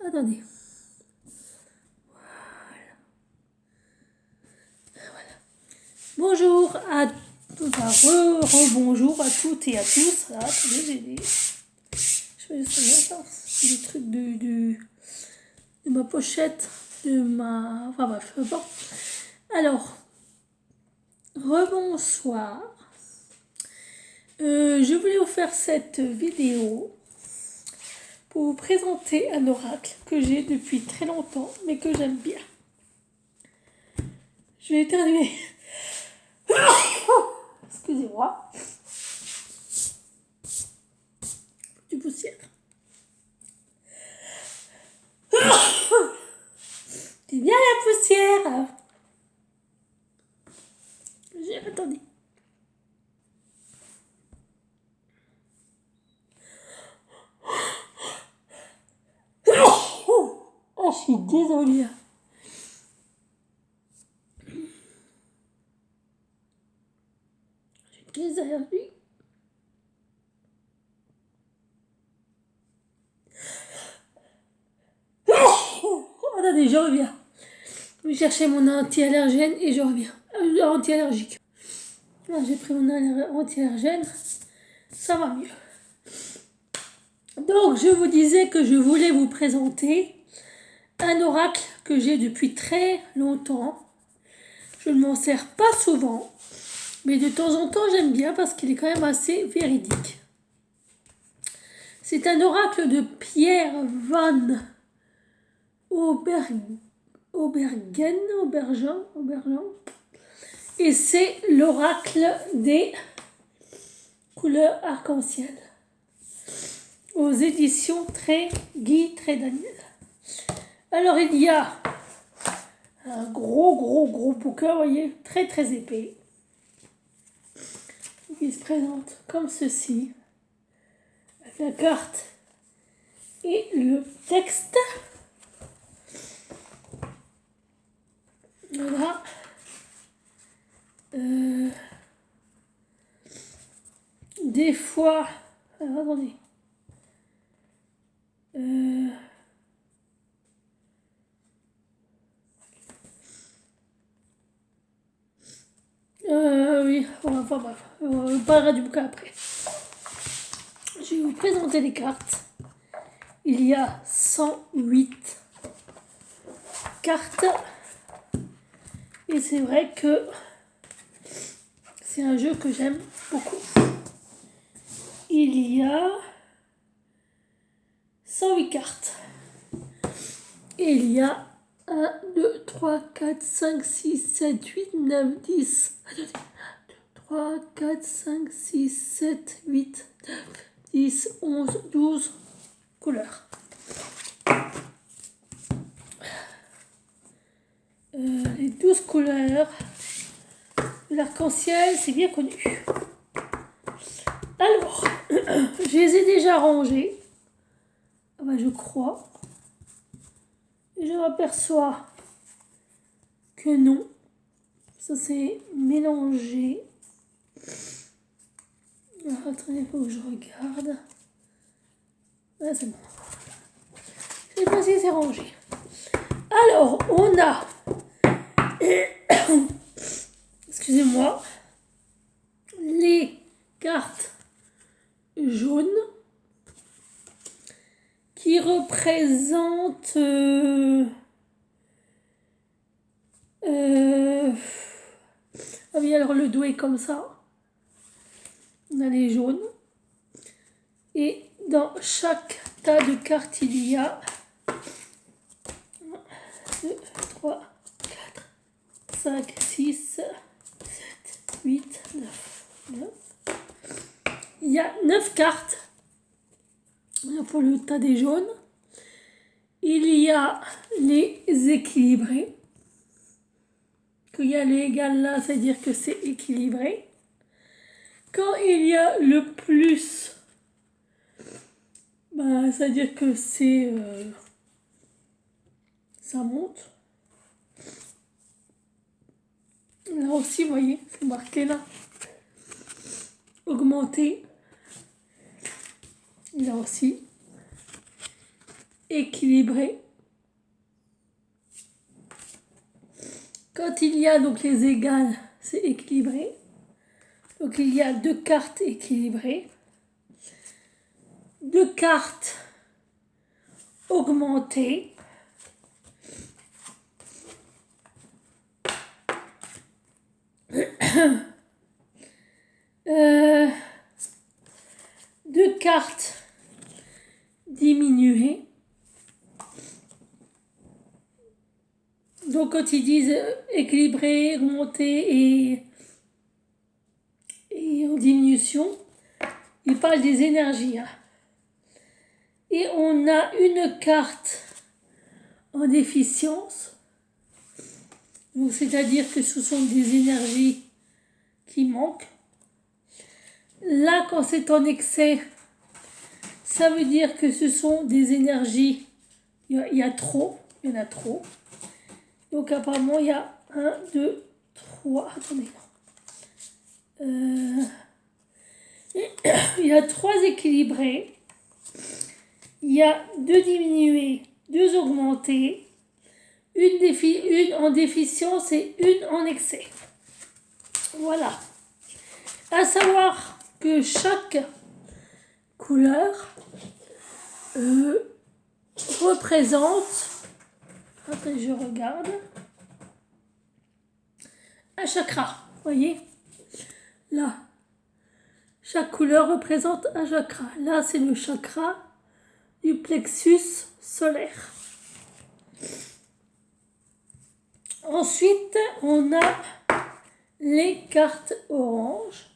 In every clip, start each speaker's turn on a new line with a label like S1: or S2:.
S1: Attendez. Bonjour à tous, bonjour à toutes et à tous. Ah, attendez, je vais le truc de ma pochette, de ma... Enfin bref, peu importe. Alors, rebonsoir. Je voulais vous faire cette vidéo pour vous présenter un oracle que j'ai depuis très longtemps, mais que j'aime bien. Je vais éternuer. Excusez-moi. Du poussière. C'est bien la poussière. Attendez. Oh, je suis désolée. J'ai des allergies. Attendez, je reviens. Je vais chercher mon anti-allergène et je reviens. Anti-allergique. J'ai pris mon anti-allergène. Ça va mieux. Donc, je vous disais que je voulais vous présenter un oracle que j'ai depuis très longtemps. Je ne m'en sers pas souvent, mais de temps en temps, j'aime bien parce qu'il est quand même assez véridique. C'est un oracle de Pierre Van Aubergen, et c'est l'oracle des couleurs arc-en-ciel aux éditions Guy Daniel. Alors il y a un gros bouquin, vous voyez, très épais, qui se présente comme ceci, avec la carte et le texte. Voilà. Des fois... Alors, attendez. Oui, enfin bref, on parlera du bouquin après. Je vais vous présenter les cartes. Il y a 108 cartes. Et c'est vrai que c'est un jeu que j'aime beaucoup. Il y a 108 cartes. Et il y a 1, 2, 3, 4, 5, 6, 7, 8, 9, 10. 3, 4, 5, 6, 7, 8, 9, 10, 11, 12 couleurs. Les 12 couleurs de l'arc-en-ciel, c'est bien connu. Alors, je les ai déjà rangés. Ah bah, je crois. Et je m'aperçois que non. Ça s'est mélangé. Alors, attendez, il faut que je regarde. Ah, c'est bon. Je sais pas si c'est rangé. Alors, on a... Excusez-moi. Les cartes jaunes qui représentent... Ah oui, alors le dos est comme ça. On a les jaunes. Et dans chaque tas de cartes, il y a 1, 2, 3, 4, 5, 6, 7, 8, 9. Il y a 9 cartes pour le tas des jaunes. Il y a les équilibrés. Quand il y a les égales là, c'est-à-dire que c'est équilibré. Quand il y a le plus, bah, c'est-à-dire que c'est... ça monte. Là aussi, vous voyez, c'est marqué là. Augmenter. Là aussi. équilibré. Quand il y a donc les égales, c'est équilibré. Donc il y a 2 cartes équilibrées, 2 cartes augmentées, euh, 2 cartes diminuées. Donc quand ils disent équilibré, augmenté et en diminution, ils parlent des énergies. Et on a une carte en déficience. Donc c'est-à-dire que ce sont des énergies qui manquent. Là, quand c'est en excès, ça veut dire que ce sont des énergies, il y en a trop. Donc apparemment, il y a 1, 2, 3, attendez. Il y a 3 équilibrés, il y a 2 diminués, 2 augmentés, une en déficience et une en excès. Voilà. À savoir que chaque couleur représente, attends, je regarde, un chakra. Voyez, là, chaque couleur représente un chakra. Là, c'est le chakra du plexus solaire. Ensuite, on a les cartes oranges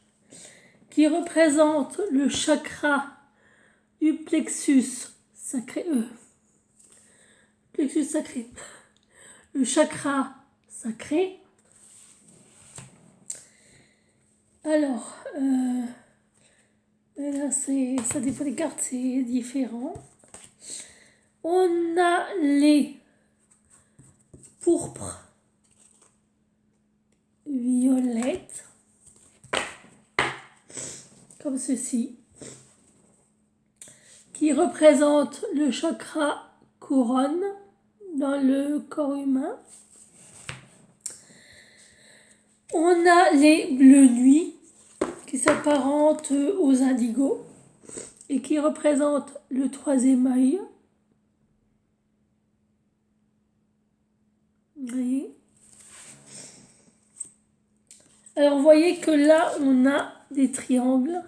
S1: qui représentent le chakra du plexus sacré. Plexus sacré. Le chakra sacré. Alors, là, ça dépend des cartes, c'est différent. On a les pourpres, violettes, comme ceci, qui représentent le chakra couronne dans le corps humain. On a les bleus nuit qui s'apparentent aux indigos et qui représentent le 3e œil. Vous voyez ? Alors vous voyez que là on a des triangles.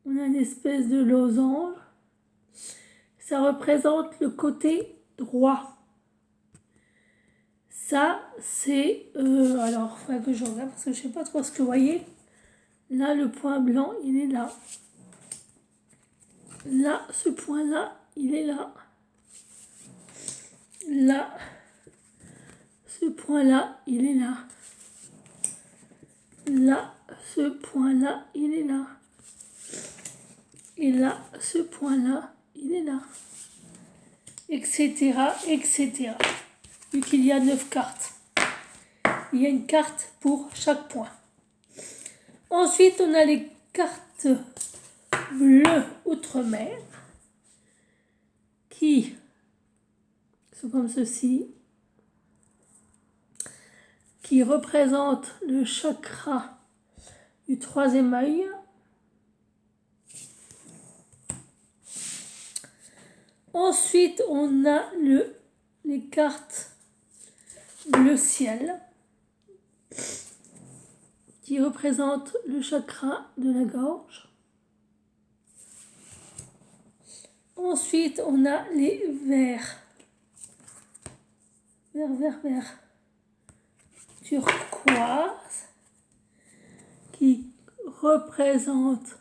S1: On a une espèce de losange. Ça représente le côté droit. Ça, c'est... alors, il faudrait que je regarde parce que je ne sais pas trop ce que vous voyez. Là, le point blanc, il est là. Là, ce point-là, il est là. Là, ce point-là, il est là. Là, ce point-là, il est là. Et là, ce point-là, il est là. Etc., etc. Vu qu'il y a 9 cartes. Il y a une carte pour chaque point. Ensuite, on a les cartes bleues outre-mer qui sont comme ceci, qui représentent le chakra du 3e œil. Ensuite, on a les cartes bleu ciel qui représentent le chakra de la gorge. Ensuite, on a les verts. Vert turquoise qui représentent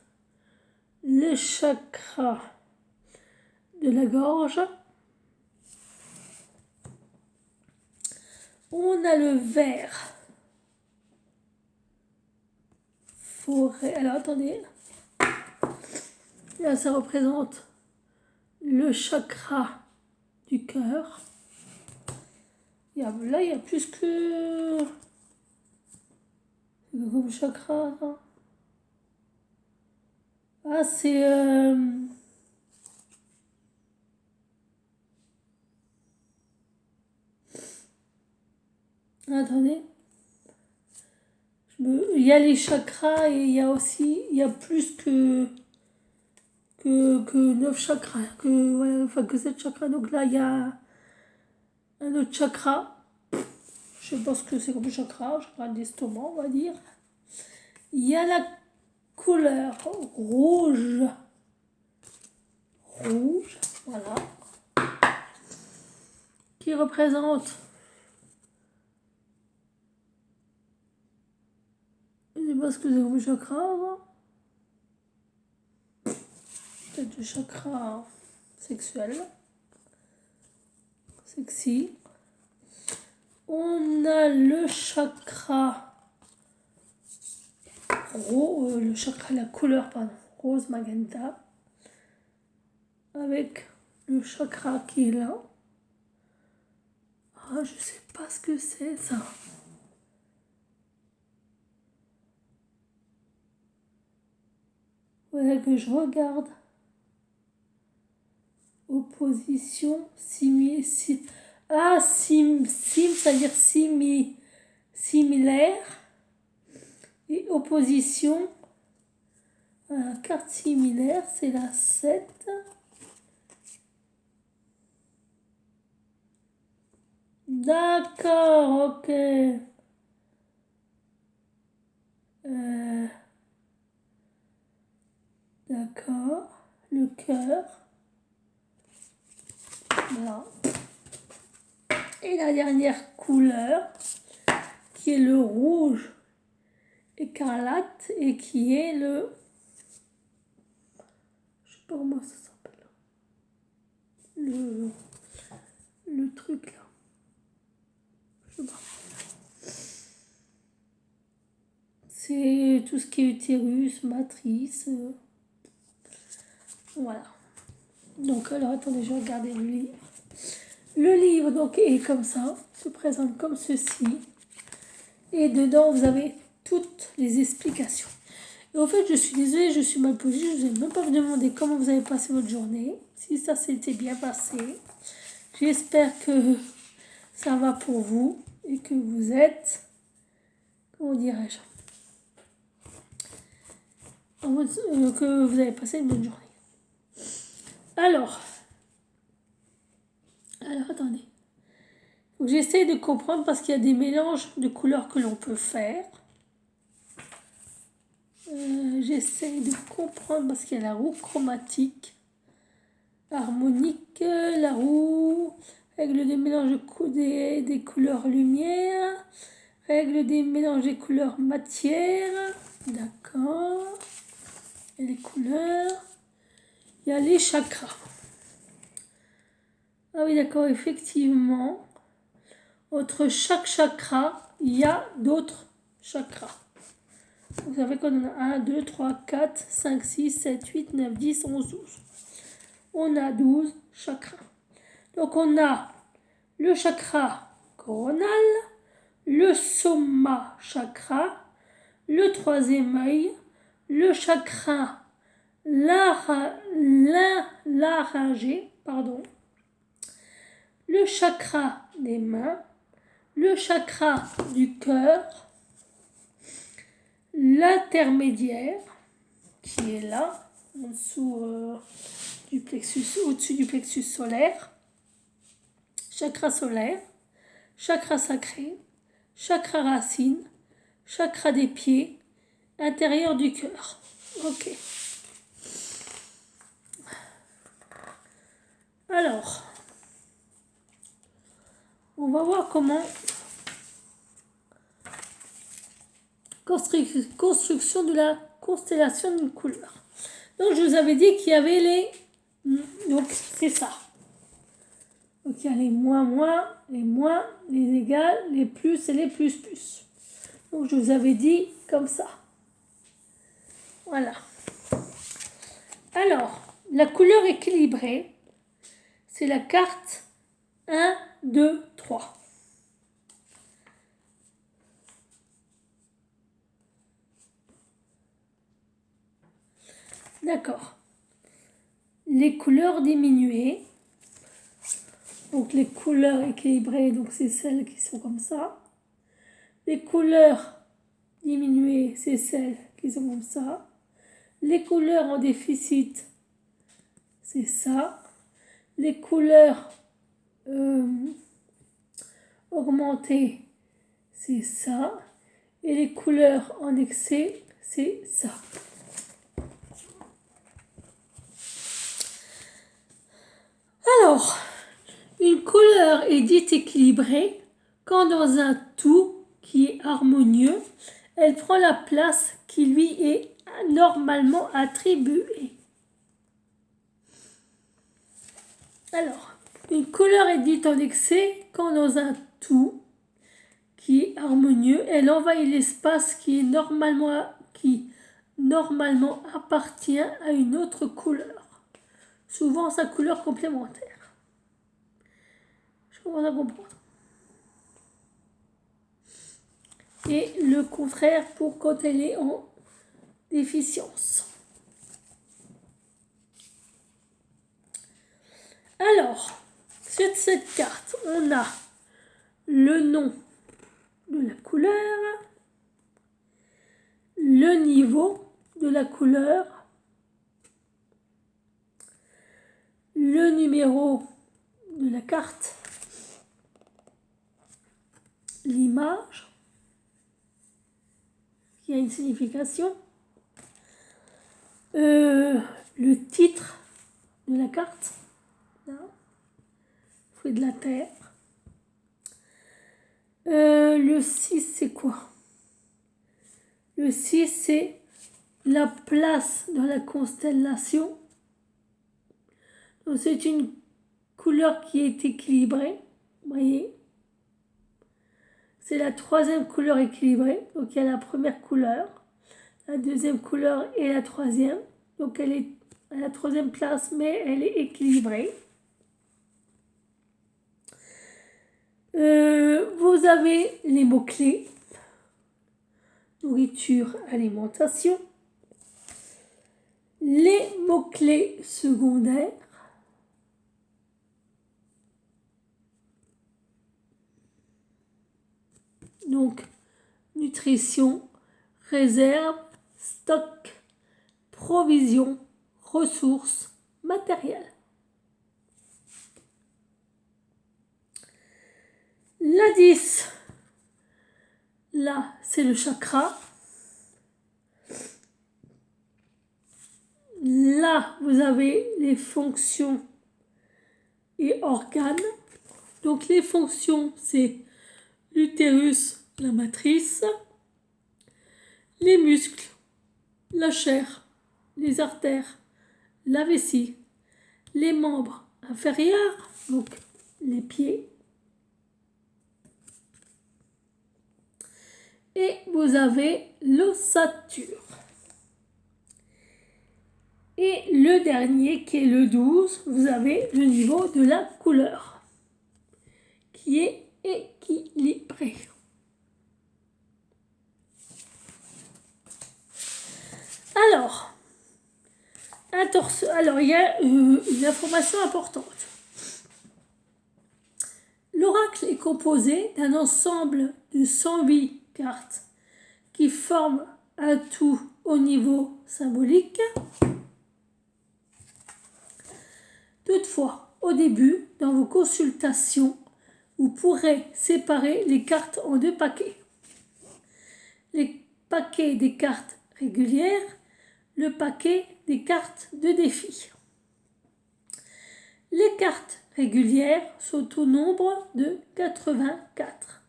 S1: le chakra de la gorge. On a le vert forêt. Alors attendez, là ça représente le chakra du cœur. Là il y a plus que comme chakra. Ah c'est Attendez. Il y a les chakras et il y a aussi... Il y a plus que 9 chakras. Que 7 chakras. Donc là, il y a un autre chakra. Je pense que c'est comme chakra d'estomac, on va dire. Il y a la couleur rouge. Rouge, voilà. Qui représente... Je sais pas ce que c'est comme chakra. Peut-être le chakra sexuel. Sexy. On a le chakra la couleur, pardon, rose magenta. Avec le chakra qui est là. Ah, je sais pas ce que c'est ça. Voilà que je regarde. Opposition, c'est-à-dire similaire. Et opposition, carte similaire, c'est la 7. D'accord, ok. D'accord, le cœur. Voilà. Et la dernière couleur, qui est le rouge écarlate et qui est le... Je sais pas comment ça s'appelle. Le truc là. Je sais pas. C'est tout ce qui est utérus, matrice. Voilà. Donc alors attendez, je vais regarder le livre. Le livre donc est comme ça, se présente comme ceci. Et dedans vous avez toutes les explications. Et au fait, je suis désolée, je suis mal posée, je ne vous ai même pas demandé comment vous avez passé votre journée. Si ça s'était bien passé. J'espère que ça va pour vous et que vous êtes, comment dirais-je, que vous avez passé une bonne journée. Alors attendez. J'essaie de comprendre parce qu'il y a des mélanges de couleurs que l'on peut faire. J'essaie de comprendre parce qu'il y a la roue chromatique, harmonique, la roue, règle des mélanges des couleurs lumière, règle des mélanges des couleurs matière, d'accord, et les couleurs, il y a les chakras. Ah oui, d'accord, effectivement, entre chaque chakra, il y a d'autres chakras. Vous savez qu'on en a 1, 2, 3, 4, 5, 6, 7, 8, 9, 10, 11, 12. On a 12 chakras. Donc on a le chakra coronal, le soma chakra, le troisième œil, le chakra laryngé, le chakra des mains, le chakra du cœur, l'intermédiaire qui est là, en dessous du plexus, au-dessus du plexus solaire, chakra solaire, chakra sacré, chakra racine, chakra des pieds, intérieur du cœur. Ok. Alors, on va voir comment construction de la constellation d'une couleur. Donc je vous avais dit qu'il y avait les... Donc c'est ça. Donc il y a les moins, les égales, les plus et les plus. Donc je vous avais dit comme ça. Voilà. Alors, la couleur équilibrée, c'est la carte 1, 2, 3. D'accord. Les couleurs diminuées. Donc les couleurs équilibrées, donc c'est celles qui sont comme ça. Les couleurs diminuées, c'est celles qui sont comme ça. Les couleurs en déficit, c'est ça. Les couleurs augmentées, c'est ça. Et les couleurs en excès, c'est ça. Alors, une couleur est dite équilibrée quand dans un tout qui est harmonieux, elle prend la place qui lui est normalement attribuée. Alors, une couleur est dite en excès quand dans un tout qui est harmonieux, elle envahit l'espace qui normalement appartient à une autre couleur, souvent sa couleur complémentaire. Je commence à comprendre. Et le contraire pour quand elle est en déficience. Alors, sur cette carte, on a le nom de la couleur, le niveau de la couleur, le numéro de la carte, l'image qui a une signification, le titre de la carte, là, fruit de la terre. Le 6, c'est quoi? Le 6, c'est la place dans la constellation. Donc, c'est une couleur qui est équilibrée, vous voyez. C'est la troisième couleur équilibrée. Donc, il y a la première couleur, la deuxième couleur et la troisième. Donc, elle est à la troisième place, mais elle est équilibrée. Vous avez les mots-clés. Nourriture, alimentation. Les mots-clés secondaires. Donc, nutrition, réserve, stock, provision, ressources, matériel. La 10, là, c'est le chakra. Là, vous avez les fonctions et organes. Donc, les fonctions, c'est l'utérus, la matrice, les muscles, la chair, les artères, la vessie, les membres inférieurs, donc les pieds. Et vous avez l'ossature. Et le dernier, qui est le 12, vous avez le niveau de la couleur, qui est équilibré. Alors, il y a une information importante. L'oracle est composé d'un ensemble de 108 cartes qui forment un tout au niveau symbolique. Toutefois, au début, dans vos consultations, vous pourrez séparer les cartes en 2 paquets. Les paquets des cartes régulières, le paquet des cartes de défi. Les cartes régulières sont au nombre de 84.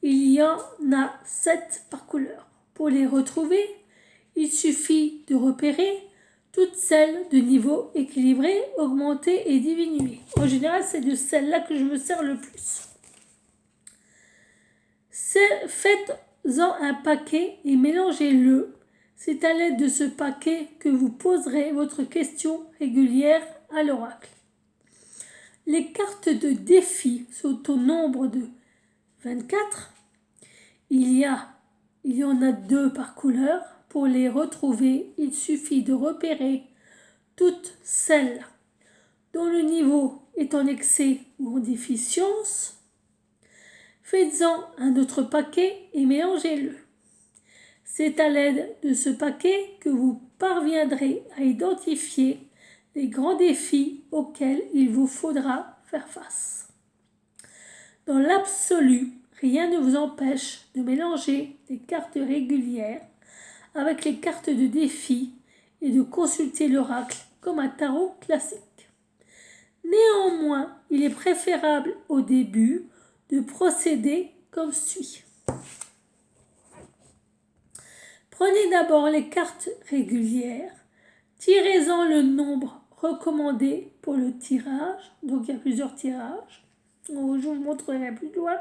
S1: Il y en a 7 par couleur. Pour les retrouver, il suffit de repérer toutes celles de niveau équilibré, augmenté et diminué. En général, c'est de celles-là que je me sers le plus. Faites-en un paquet et mélangez-le. C'est à l'aide de ce paquet que vous poserez votre question régulière à l'oracle. Les cartes de défi sont au nombre de 24. Il y en a 2 par couleur. Pour les retrouver, il suffit de repérer toutes celles dont le niveau est en excès ou en déficience. Faites-en un autre paquet et mélangez-le. C'est à l'aide de ce paquet que vous parviendrez à identifier les grands défis auxquels il vous faudra faire face. Dans l'absolu, rien ne vous empêche de mélanger des cartes régulières avec les cartes de défi et de consulter l'oracle comme un tarot classique. Néanmoins, il est préférable au début de procéder comme suit. Prenez d'abord les cartes régulières, tirez-en le nombre recommandé pour le tirage, donc il y a plusieurs tirages, je vous montrerai plus loin,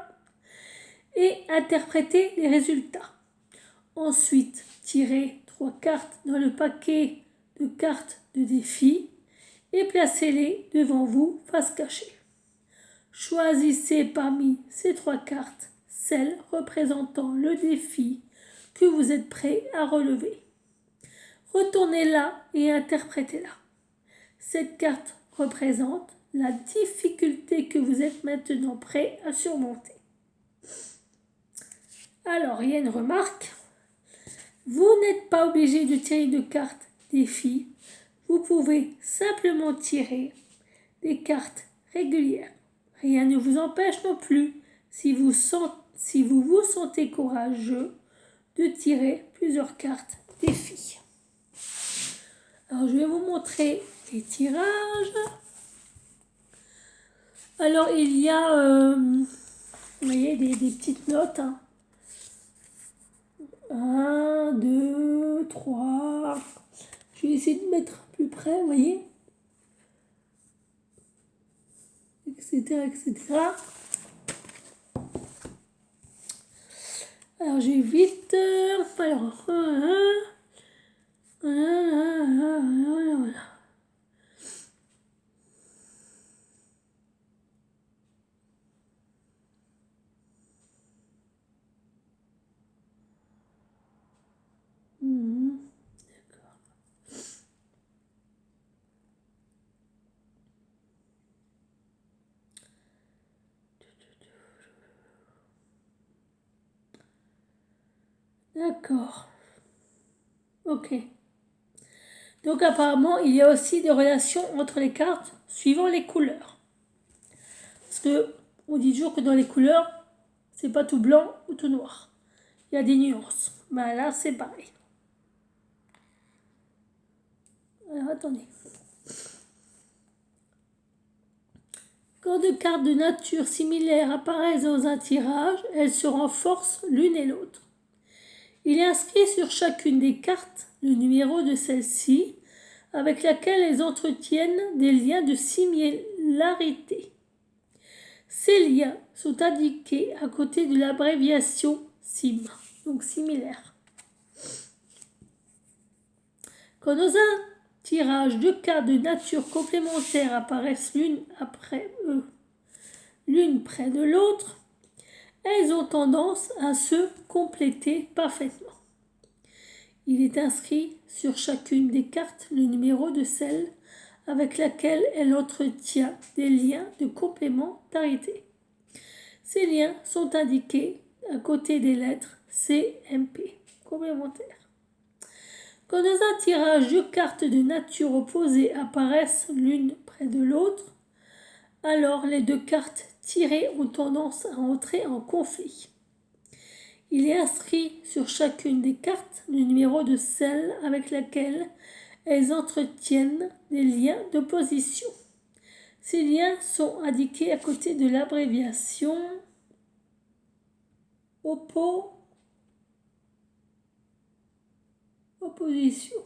S1: et interprétez les résultats. Ensuite, tirez 3 cartes dans le paquet de cartes de défi et placez-les devant vous face cachée. Choisissez parmi ces 3 cartes celle représentant le défi que vous êtes prêt à relever. Retournez-la et interprétez-la. Cette carte représente la difficulté que vous êtes maintenant prêt à surmonter. Alors, il y a une remarque. Vous n'êtes pas obligé de tirer de cartes défi. Vous pouvez simplement tirer des cartes régulières. Rien ne vous empêche non plus, si vous vous sentez courageux, de tirer plusieurs cartes défi. Alors, je vais vous montrer les tirages. Alors, il y a, vous voyez, des petites notes. 1, 2, 3. Je vais essayer de mettre plus près, vous voyez. Etc. Alors, j'évite. Alors, voilà. D'accord. Ok. Donc apparemment, il y a aussi des relations entre les cartes suivant les couleurs. Parce que on dit toujours que dans les couleurs, c'est pas tout blanc ou tout noir. Il y a des nuances. Ben là, c'est pareil. Alors attendez. Quand deux cartes de nature similaires apparaissent dans un tirage, elles se renforcent l'une et l'autre. Il est inscrit sur chacune des cartes le numéro de celle-ci, avec laquelle elles entretiennent des liens de similarité. Ces liens sont indiqués à côté de l'abréviation SIM, donc similaire. Quand dans un tirage, deux cartes de nature complémentaire apparaissent l'une près de l'autre, elles ont tendance à se compléter parfaitement. Il est inscrit sur chacune des cartes le numéro de celle avec laquelle elle entretient des liens de complémentarité. Ces liens sont indiqués à côté des lettres C, M, P, complémentaires. Quand dans un tirage, deux cartes de nature opposée apparaissent l'une près de l'autre, alors les deux cartes tirées ont tendance à entrer en conflit. Il est inscrit sur chacune des cartes le numéro de celle avec laquelle elles entretiennent des liens d'opposition. Ces liens sont indiqués à côté de l'abréviation opposition.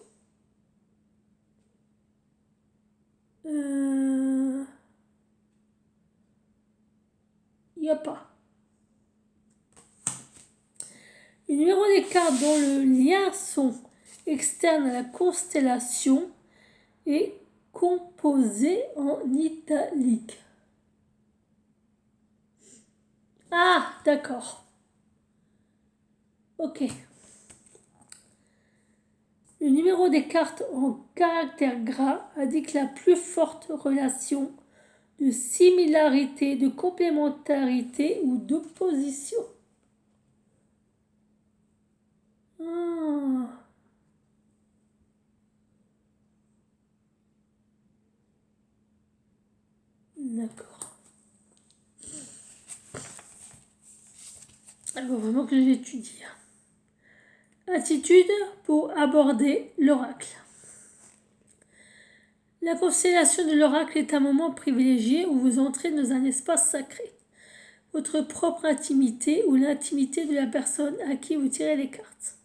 S1: Il n'y a pas. Le numéro des cartes dont le lien sont externes à la constellation est composé en italique. Ah, d'accord. Ok. Le numéro des cartes en caractère gras indique la plus forte relation de similarité, de complémentarité ou d'opposition. Ah. D'accord. Alors vraiment que j'étudie. Attitude pour aborder l'oracle. La constellation de l'oracle est un moment privilégié où vous entrez dans un espace sacré, votre propre intimité ou l'intimité de la personne à qui vous tirez les cartes.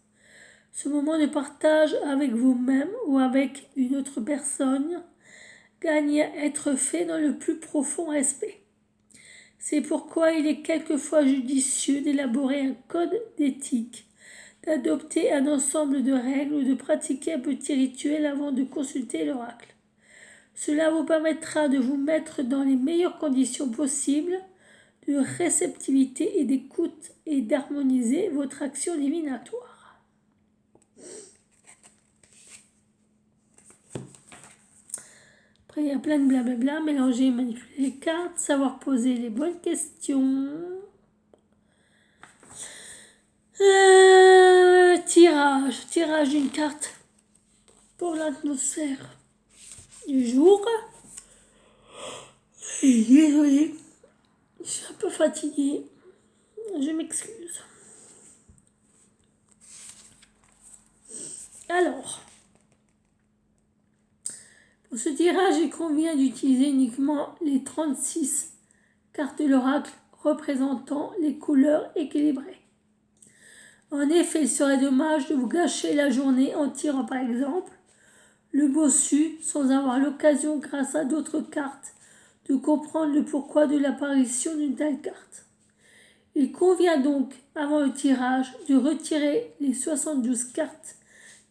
S1: Ce moment de partage avec vous-même ou avec une autre personne gagne à être fait dans le plus profond respect. C'est pourquoi il est quelquefois judicieux d'élaborer un code d'éthique, d'adopter un ensemble de règles ou de pratiquer un petit rituel avant de consulter l'oracle. Cela vous permettra de vous mettre dans les meilleures conditions possibles de réceptivité et d'écoute et d'harmoniser votre action divinatoire. Après, il y a plein de blablabla, mélanger et manipuler les cartes, savoir poser les bonnes questions. Tirage d'une carte pour l'atmosphère du jour. Désolée, je suis un peu fatiguée, je m'excuse. Alors, pour ce tirage, il convient d'utiliser uniquement les 36 cartes de l'oracle représentant les couleurs équilibrées. En effet, il serait dommage de vous gâcher la journée en tirant par exemple le bossu sans avoir l'occasion, grâce à d'autres cartes, de comprendre le pourquoi de l'apparition d'une telle carte. Il convient donc, avant le tirage, de retirer les 72 cartes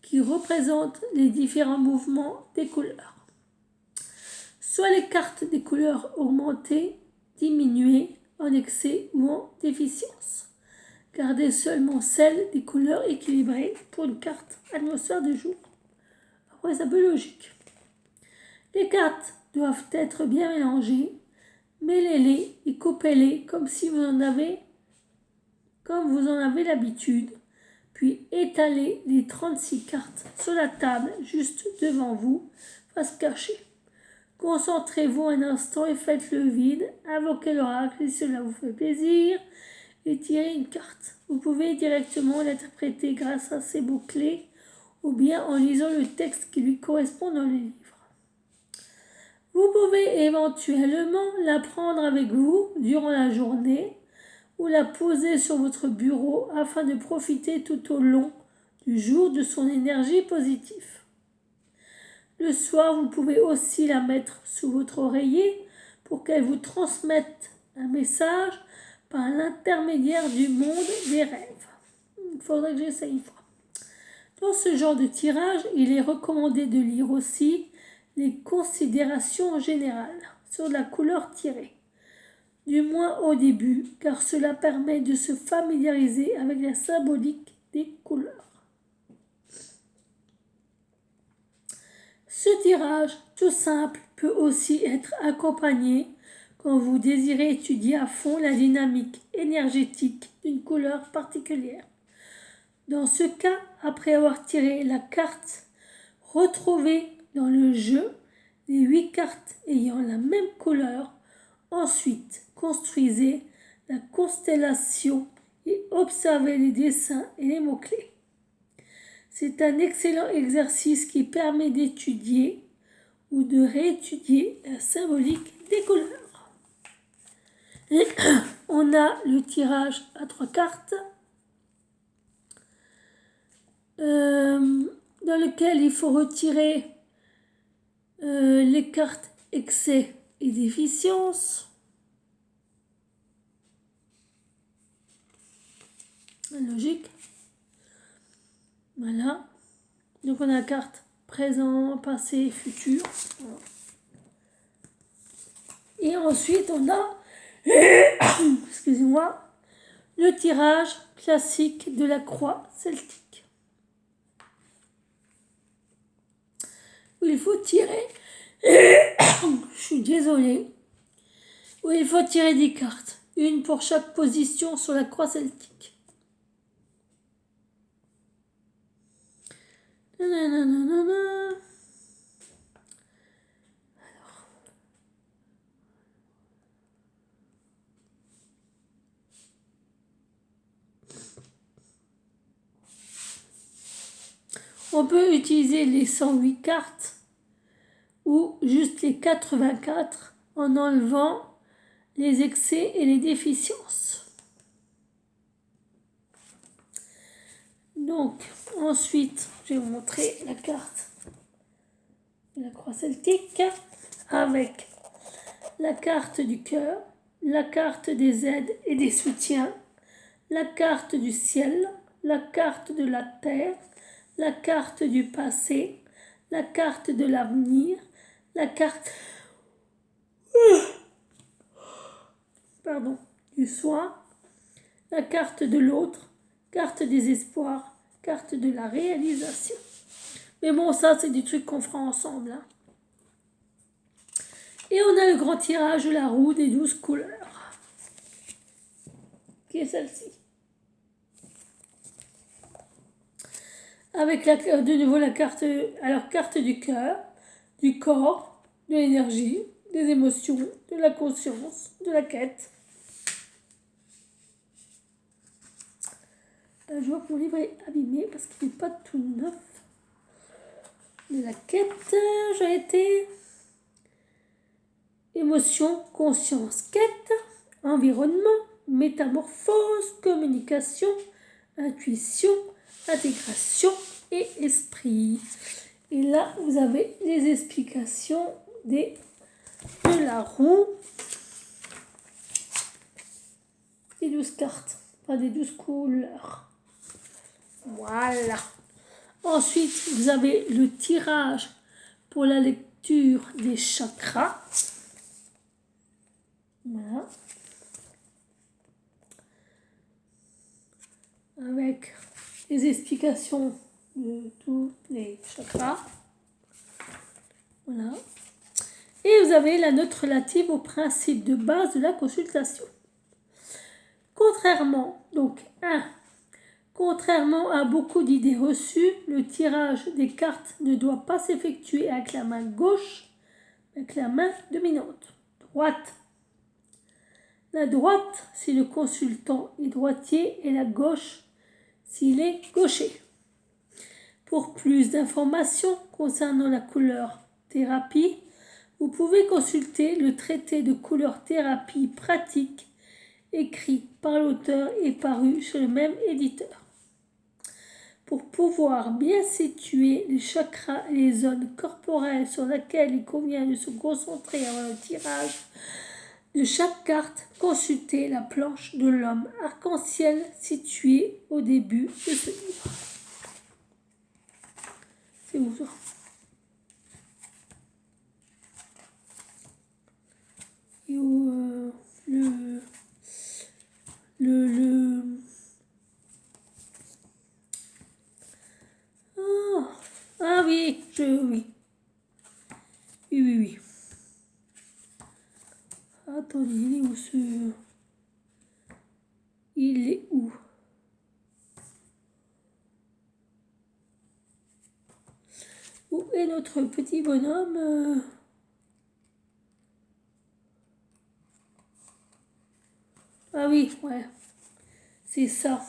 S1: qui représentent les différents mouvements des couleurs. Soit les cartes des couleurs augmentées, diminuées, en excès ou en déficience. Gardez seulement celles des couleurs équilibrées pour une carte atmosphère du jour. Après, c'est un peu logique. Les cartes doivent être bien mélangées. Mêlez-les et coupez-les comme vous en avez l'habitude. Puis étalez les 36 cartes sur la table juste devant vous, face cachée. Concentrez-vous un instant et faites le vide. Invoquez l'oracle si cela vous fait plaisir et tirez une carte. Vous pouvez directement l'interpréter grâce à ces mots-clés ou bien en lisant le texte qui lui correspond dans le livre. Vous pouvez éventuellement la prendre avec vous durant la journée ou la poser sur votre bureau afin de profiter tout au long du jour de son énergie positive. Le soir, vous pouvez aussi la mettre sous votre oreiller pour qu'elle vous transmette un message par l'intermédiaire du monde des rêves. Il faudrait que j'essaye une fois. Dans ce genre de tirage, il est recommandé de lire aussi les considérations générales sur la couleur tirée, du moins au début, car cela permet de se familiariser avec la symbolique des couleurs. Ce tirage tout simple peut aussi être accompagné quand vous désirez étudier à fond la dynamique énergétique d'une couleur particulière. Dans ce cas, après avoir tiré la carte, retrouvez dans le jeu les 8 cartes ayant la même couleur. Ensuite, construisez la constellation et observez les dessins et les mots-clés. C'est un excellent exercice qui permet d'étudier ou de réétudier la symbolique des couleurs. Et on a le tirage à 3 cartes dans lequel il faut retirer les cartes excès et déficience. Logique. Voilà. Donc on a la carte présent, passé, futur. Voilà. Et ensuite on a, excusez-moi, le tirage classique de la croix celtique. Où il faut tirer, je suis désolée, où il faut tirer 10 cartes. Une pour chaque position sur la croix celtique. Nanana. On peut utiliser les 108 cartes ou juste les 84 en enlevant les excès et les déficiences. Donc, ensuite, je vais vous montrer la carte de la croix celtique avec la carte du cœur, la carte des aides et des soutiens, la carte du ciel, la carte de la terre, la carte du passé, la carte de l'avenir, la carte du soin, la carte de l'autre, carte des espoirs, carte de la réalisation. Mais bon, ça, c'est des trucs qu'on fera ensemble. Hein. Et on a le grand tirage de la roue des 12 couleurs, qui est celle-ci. Avec de nouveau la carte, alors carte du cœur, du corps, de l'énergie, des émotions, de la conscience, de la quête. Je vois que mon livre est abîmé parce qu'il n'est pas tout neuf. De la quête, j'ai été émotion, conscience, quête, environnement, métamorphose, communication, intuition, intégration et esprit. Et là, vous avez les explications de la roue des 12 cartes, enfin des 12 couleurs. Voilà. Ensuite, vous avez le tirage pour la lecture des chakras. Voilà. Avec les explications de tous les chakras. Voilà. Et vous avez la note relative au principe de base de la consultation. Contrairement à beaucoup d'idées reçues, le tirage des cartes ne doit pas s'effectuer avec la main gauche, mais avec la main dominante, droite. La droite si le consultant est droitier et la gauche s'il est gaucher. Pour plus d'informations concernant la couleur thérapie, vous pouvez consulter le traité de couleur thérapie pratique écrit par l'auteur et paru chez le même éditeur. Pour pouvoir bien situer les chakras et les zones corporelles sur lesquelles il convient de se concentrer avant le tirage de chaque carte, consultez la planche de l'homme arc-en-ciel située au début de ce livre. C'est où ça? Et où Ah oui, oui. Attendez, il est où ce... Il est où? Où est notre petit bonhomme? Ah oui, ouais. C'est ça.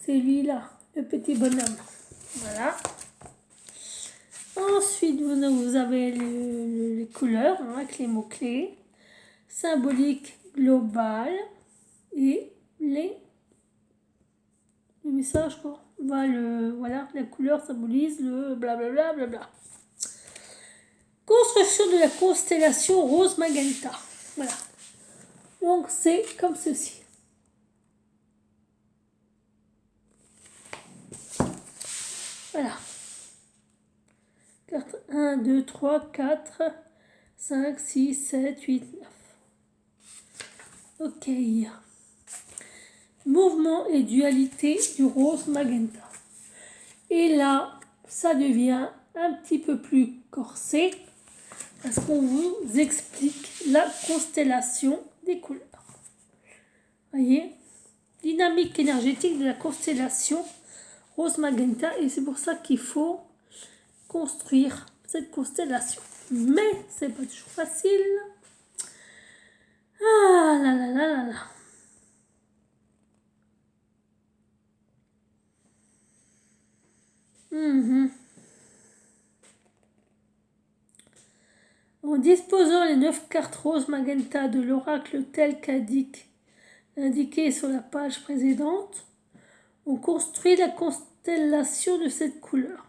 S1: C'est lui-là, le petit bonhomme. Voilà. Ensuite, vous avez les couleurs avec les mots-clés, symbolique global et le message quoi. Voilà, la couleur symbolise le blablabla. Bla. Construction de la constellation Rose Magenta. Voilà. Donc c'est comme ceci. Voilà. Carte 1, 2, 3, 4, 5, 6, 7, 8, 9. Ok. Mouvement et dualité du rose magenta. Et là, ça devient un petit peu plus corsé parce qu'on vous explique la constellation des couleurs. Voyez, dynamique énergétique de la constellation rose magenta, et c'est pour ça qu'il faut construire cette constellation. Mais c'est pas toujours facile. Ah là là là là là. En disposant les 9 cartes rose magenta de l'oracle tel qu'indiqué sur la page précédente, on construit la constellation de cette couleur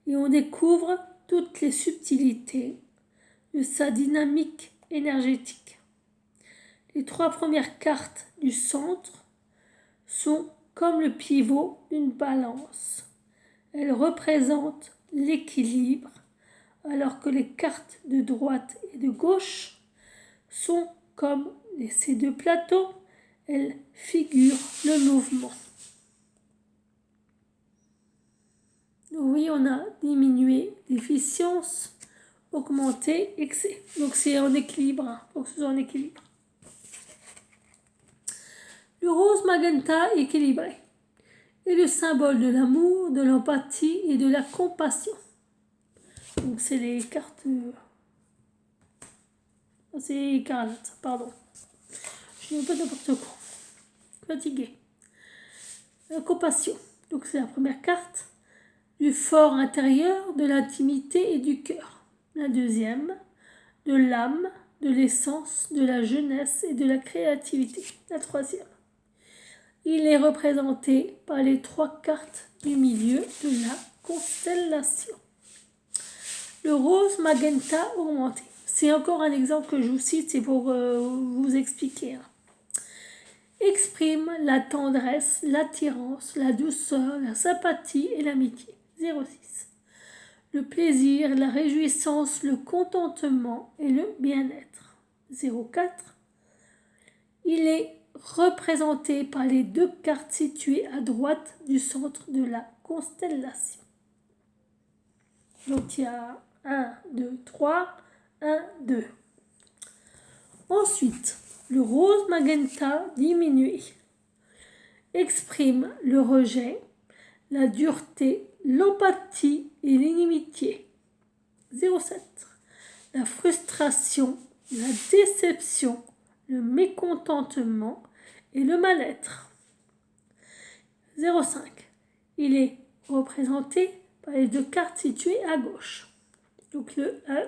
S1: et on découvre toutes les subtilités de sa dynamique énergétique. Les 3 premières cartes du centre sont comme le pivot d'une balance. Elles représentent l'équilibre, alors que les cartes de droite et de gauche sont comme ces deux plateaux, elles figurent le mouvement. Oui, on a diminué l'efficience, augmenté, excès. Donc c'est en équilibre, faut que ce soit en équilibre. Le rose magenta équilibré est le symbole de l'amour, de l'empathie et de la compassion. Donc c'est les cartes... c'est écarlate, pardon. Je dis pas n'importe quoi. Fatiguée. La compassion. Donc c'est la première carte. Du fort intérieur, de l'intimité et du cœur. La deuxième, de l'âme, de l'essence, de la jeunesse et de la créativité. La troisième. Il est représenté par les 3 cartes du milieu de la constellation. Le rose magenta augmenté. C'est encore un exemple que je vous cite, c'est pour vous expliquer. Exprime la tendresse, l'attirance, la douceur, la sympathie et l'amitié. 06. Le plaisir, la réjouissance, le contentement et le bien-être. 04. Il est représenté par les 2 cartes situées à droite du centre de la constellation. Donc il y a 1, 2, 3, 1, 2. Ensuite, le rose magenta diminué exprime le rejet, la dureté, l'empathie et l'inimitié. 07. La frustration, la déception, le mécontentement et le mal-être. 05. Il est représenté par les 2 cartes situées à gauche. Donc le 1.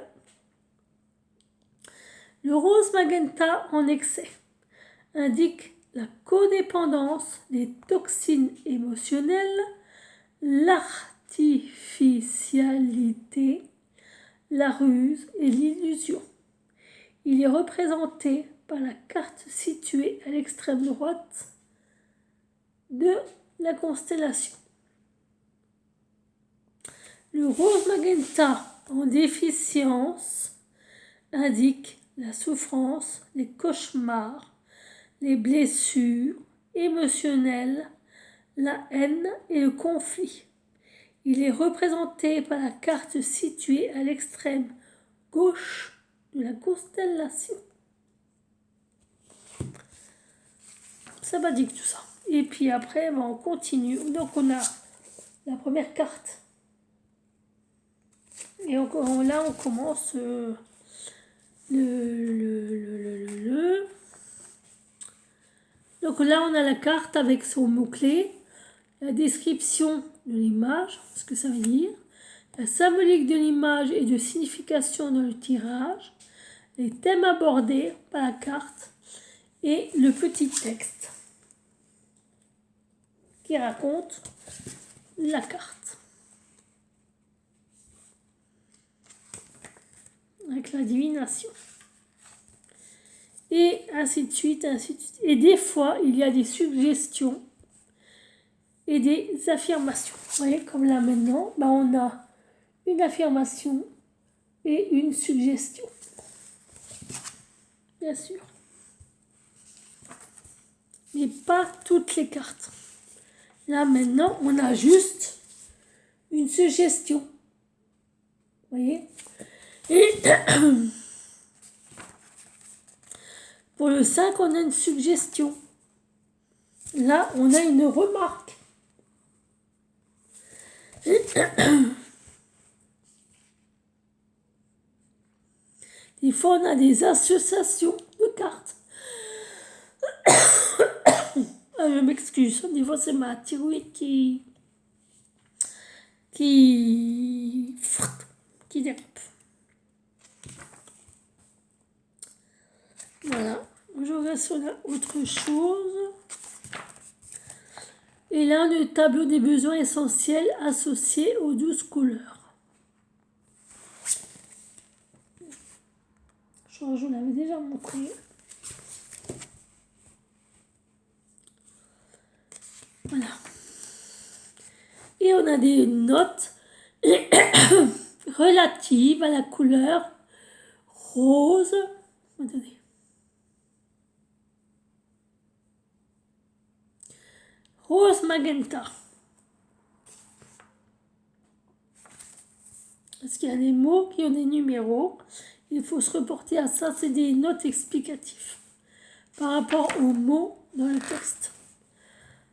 S1: Le rose magenta en excès indique la codépendance, les toxines émotionnelles, l'artificialité, la ruse et l'illusion. Il est représenté par la carte située à l'extrême droite de la constellation. Le rose magenta en déficience indique la souffrance, les cauchemars, les blessures émotionnelles, la haine et le conflit. Il est représenté par la carte située à l'extrême gauche de la constellation. Sympathique tout ça. Et puis après, on continue. Donc on a la première carte. Et là, on commence Donc là, on a la carte avec son mot-clé, la description de l'image, ce que ça veut dire, la symbolique de l'image et de signification dans le tirage, les thèmes abordés par la carte et le petit texte qui raconte la carte. Avec la divination. Et ainsi de suite, ainsi de suite. Et des fois, il y a des suggestions et des affirmations. Vous voyez, comme là maintenant, on a une affirmation et une suggestion. Bien sûr. Mais pas toutes les cartes. Là maintenant, on a juste une suggestion. Vous voyez? Et pour le 5, on a une suggestion. Là, on a une remarque. Des fois, on a des associations de cartes. Je m'excuse. Des fois, c'est ma thyroïde qui dérape. Voilà. Je regarde si on a autre chose. Et là, le tableau des besoins essentiels associés aux 12 couleurs. Je vous l'avais déjà montré. Voilà. Et on a des notes relatives à la couleur rose. Attendez. Rose magenta. Parce qu'il y a des mots qui ont des numéros. Il faut se reporter à ça. C'est des notes explicatives par rapport aux mots dans le texte.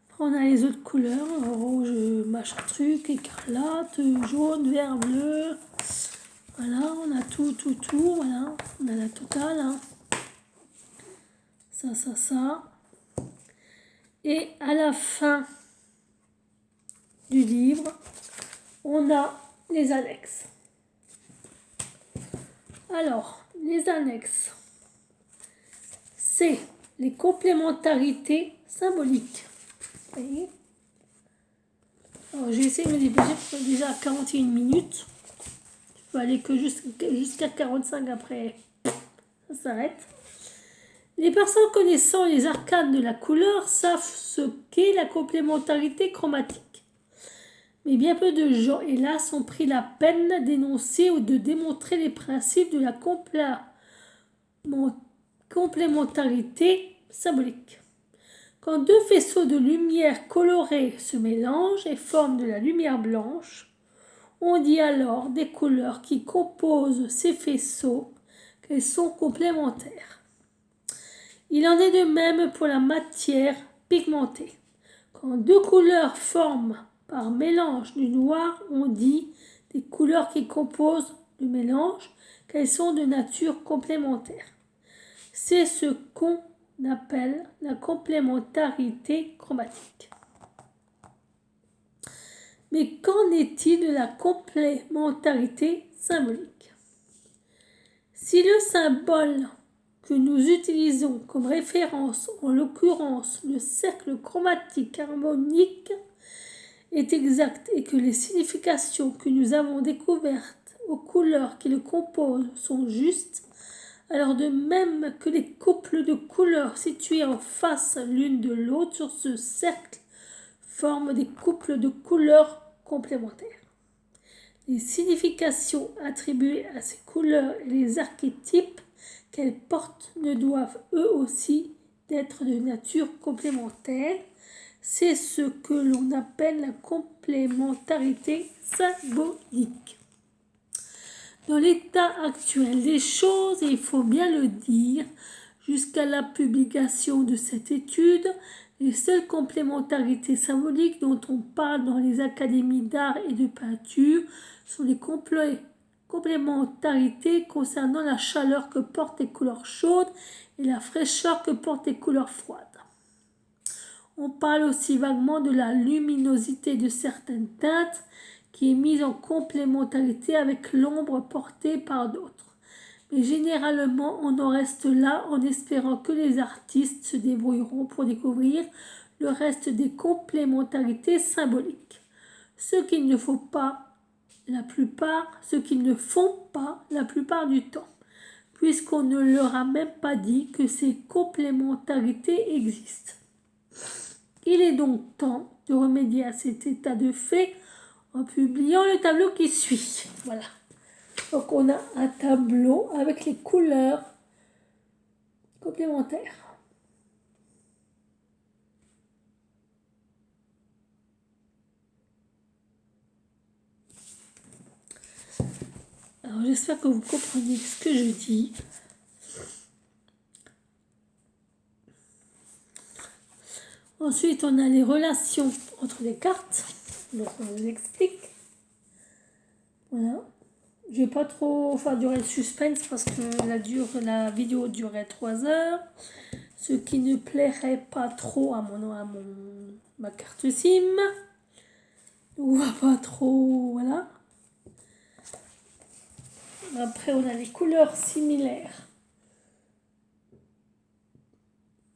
S1: Après, on a les autres couleurs. Rouge, machin truc, écarlate, jaune, vert, bleu. Voilà, on a tout. Voilà, on a la totale. Hein. Ça. Et à la fin du livre, on a les annexes. Alors, les annexes, c'est les complémentarités symboliques. Vous voyez? Alors, j'ai essayé de me dépêcher parce que déjà à 41 minutes. Je peux aller que jusqu'à 45 après. Ça s'arrête. Les personnes connaissant les arcanes de la couleur savent ce qu'est la complémentarité chromatique. Mais bien peu de gens, hélas, ont pris la peine d'énoncer ou de démontrer les principes de la complémentarité symbolique. Quand deux faisceaux de lumière colorée se mélangent et forment de la lumière blanche, on dit alors des couleurs qui composent ces faisceaux qu'elles sont complémentaires. Il en est de même pour la matière pigmentée. Quand deux couleurs forment par mélange du noir, on dit des couleurs qui composent le mélange qu'elles sont de nature complémentaire. C'est ce qu'on appelle la complémentarité chromatique. Mais qu'en est-il de la complémentarité symbolique? Si le symbole que nous utilisons comme référence, en l'occurrence le cercle chromatique harmonique, est exact et que les significations que nous avons découvertes aux couleurs qui le composent sont justes, alors de même que les couples de couleurs situés en face l'une de l'autre sur ce cercle forment des couples de couleurs complémentaires. Les significations attribuées à ces couleurs et les archétypes qu'elles portent ne doivent eux aussi être de nature complémentaire. C'est ce que l'on appelle la complémentarité symbolique. Dans l'état actuel des choses, et il faut bien le dire, jusqu'à la publication de cette étude, les seules complémentarités symboliques dont on parle dans les académies d'art et de peinture sont les complémentarités concernant la chaleur que portent les couleurs chaudes et la fraîcheur que portent les couleurs froides. On parle aussi vaguement de la luminosité de certaines teintes qui est mise en complémentarité avec l'ombre portée par d'autres. Mais généralement, on en reste là en espérant que les artistes se débrouilleront pour découvrir le reste des complémentarités symboliques. Ce qu'ils ne font pas la plupart du temps, puisqu'on ne leur a même pas dit que ces complémentarités existent. Il est donc temps de remédier à cet état de fait en publiant le tableau qui suit. Voilà. Donc on a un tableau avec les couleurs complémentaires. Alors, j'espère que vous comprenez ce que je dis. Ensuite, on a les relations entre les cartes. Donc, on vous explique. Voilà. Je vais pas trop faire durer le suspense parce que la vidéo durait 3 heures. Ce qui ne plairait pas trop à ma carte SIM. On va pas trop... Voilà. Après, on a les couleurs similaires.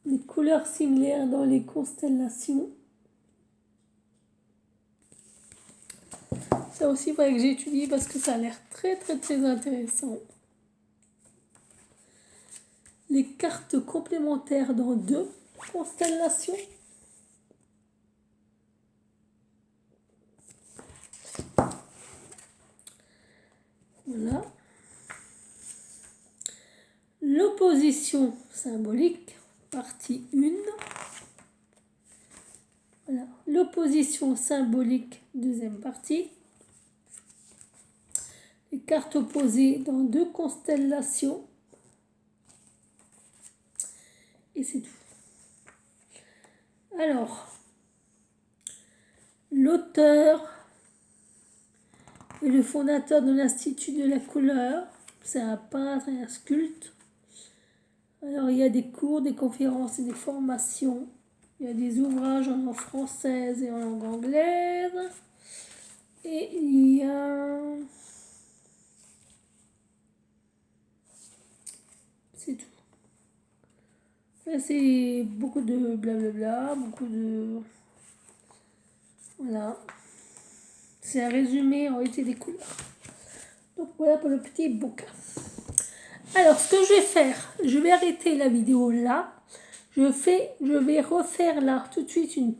S1: Les couleurs similaires dans les constellations. Ça aussi, il faudrait que j'étudie parce que ça a l'air très intéressant. Les cartes complémentaires dans 2 constellations. Voilà. L'opposition symbolique, partie 1. Voilà. L'opposition symbolique, deuxième partie. Les cartes opposées dans 2 constellations. Et c'est tout. Alors, l'auteur et le fondateur de l'Institut de la couleur, c'est un peintre et un sculpte. Alors, il y a des cours, des conférences et des formations. Il y a des ouvrages en langue française et en langue anglaise. Et il y a... C'est tout. Là, c'est beaucoup de blablabla, beaucoup de... Voilà. C'est un résumé en réalité des couleurs. Donc voilà pour le petit bouquin. Alors, ce que je vais faire, je vais arrêter la vidéo là. Je vais refaire là tout de suite une